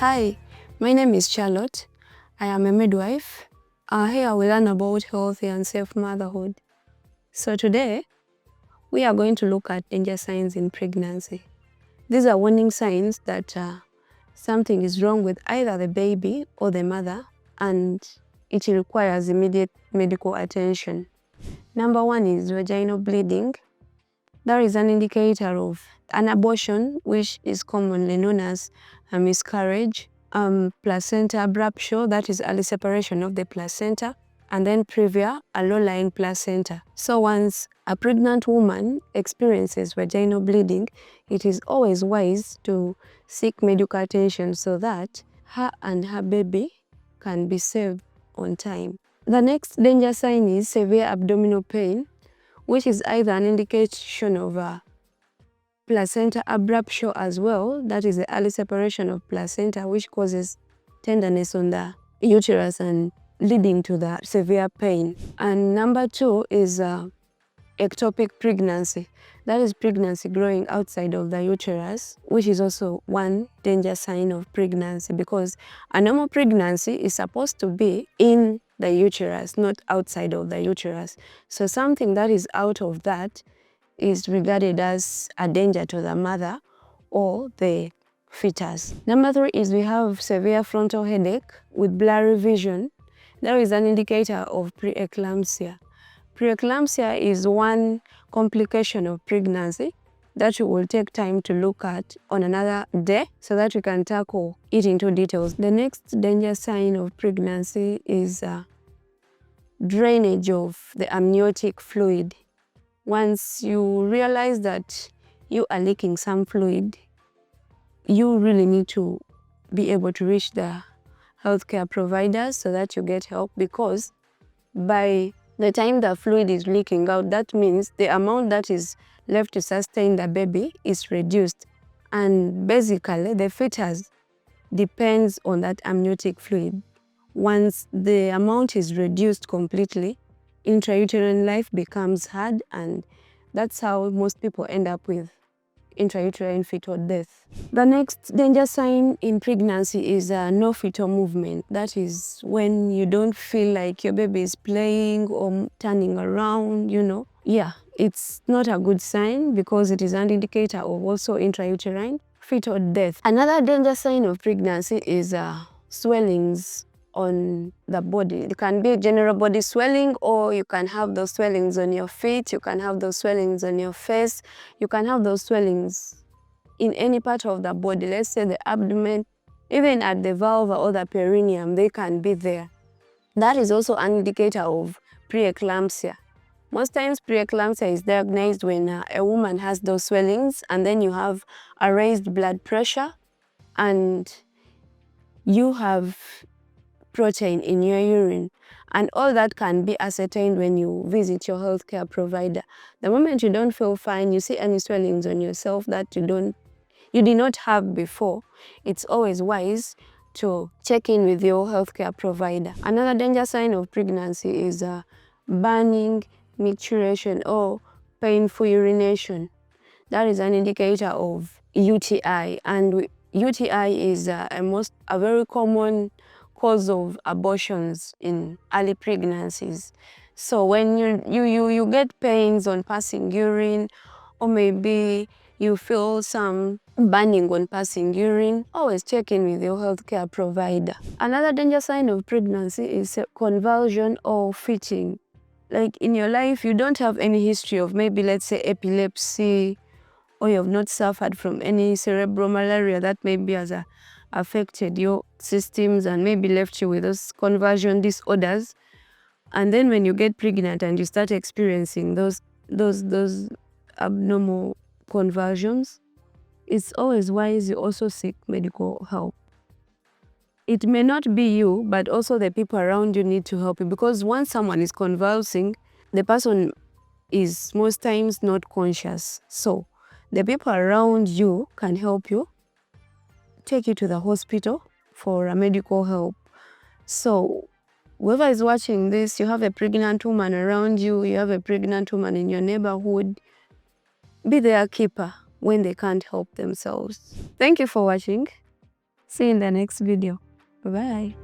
Hi, my name is Charlotte. I am a midwife. Here we learn about healthy and safe motherhood. So today, we are going to look at danger signs in pregnancy. These are warning signs that something is wrong with either the baby or the mother, and it requires immediate medical attention. Number one is vaginal bleeding. That is an indicator of an abortion, which is commonly known as a miscarriage, placenta abruptio, that is early separation of the placenta, and then previa, a low-lying placenta. So once a pregnant woman experiences vaginal bleeding, it is always wise to seek medical attention so that her and her baby can be saved on time. The next danger sign is severe abdominal pain, which is either an indication of a placenta abruptio as well, that is the early separation of placenta, which causes tenderness on the uterus and leading to the severe pain. And number two is ectopic pregnancy. That is pregnancy growing outside of the uterus, which is also one danger sign of pregnancy, because a normal pregnancy is supposed to be in the uterus, not outside of the uterus. So something that is out of that is regarded as a danger to the mother or the fetus. Number three is we have severe frontal headache with blurry vision. That is an indicator of preeclampsia. Preeclampsia is one complication of pregnancy that we will take time to look at on another day so that we can tackle it into details. The next danger sign of pregnancy is drainage of the amniotic fluid. Once you realize that you are leaking some fluid, you really need to be able to reach the healthcare providers so that you get help, because by the time the fluid is leaking out, that means the amount that is left to sustain the baby is reduced. And basically, the fetus depends on that amniotic fluid. Once the amount is reduced completely, intrauterine life becomes hard, and that's how most people end up with intrauterine fetal death. The next danger sign in pregnancy is no fetal movement. That is when you don't feel like your baby is playing or turning around, Yeah, it's not a good sign because it is an indicator of also intrauterine fetal death. Another danger sign of pregnancy is swellings on the body. It can be general body swelling, or you can have those swellings on your feet, you can have those swellings on your face, you can have those swellings in any part of the body. Let's say the abdomen, even at the vulva or the perineum, they can be there. That is also an indicator of preeclampsia. Most times preeclampsia is diagnosed when a woman has those swellings, and then you have a raised blood pressure and you have protein in your urine, and all that can be ascertained when you visit your healthcare provider. The moment you don't feel fine, you see any swellings on yourself that you did not have before, it's always wise to check in with your healthcare provider. Another danger sign of pregnancy is burning, micturition, or painful urination. That is an indicator of UTI, and UTI is a very common cause of abortions in early pregnancies. So when you get pains on passing urine, or maybe you feel some burning on passing urine, always check in with your healthcare provider. Another danger sign of pregnancy is convulsion or fitting. Like in your life, you don't have any history of maybe, let's say, epilepsy, or you have not suffered from any cerebral malaria that maybe has affected your systems and maybe left you with those conversion disorders. And then when you get pregnant and you start experiencing those abnormal conversions, it's always wise you also seek medical help. It may not be you, but also the people around you need to help you, because once someone is convulsing, the person is most times not conscious. So the people around you can help you, take you to the hospital for a medical help. So whoever is watching this, you have a pregnant woman around you, you have a pregnant woman in your neighborhood, be their keeper when they can't help themselves. Thank you for watching. See you in the next video. Bye-bye.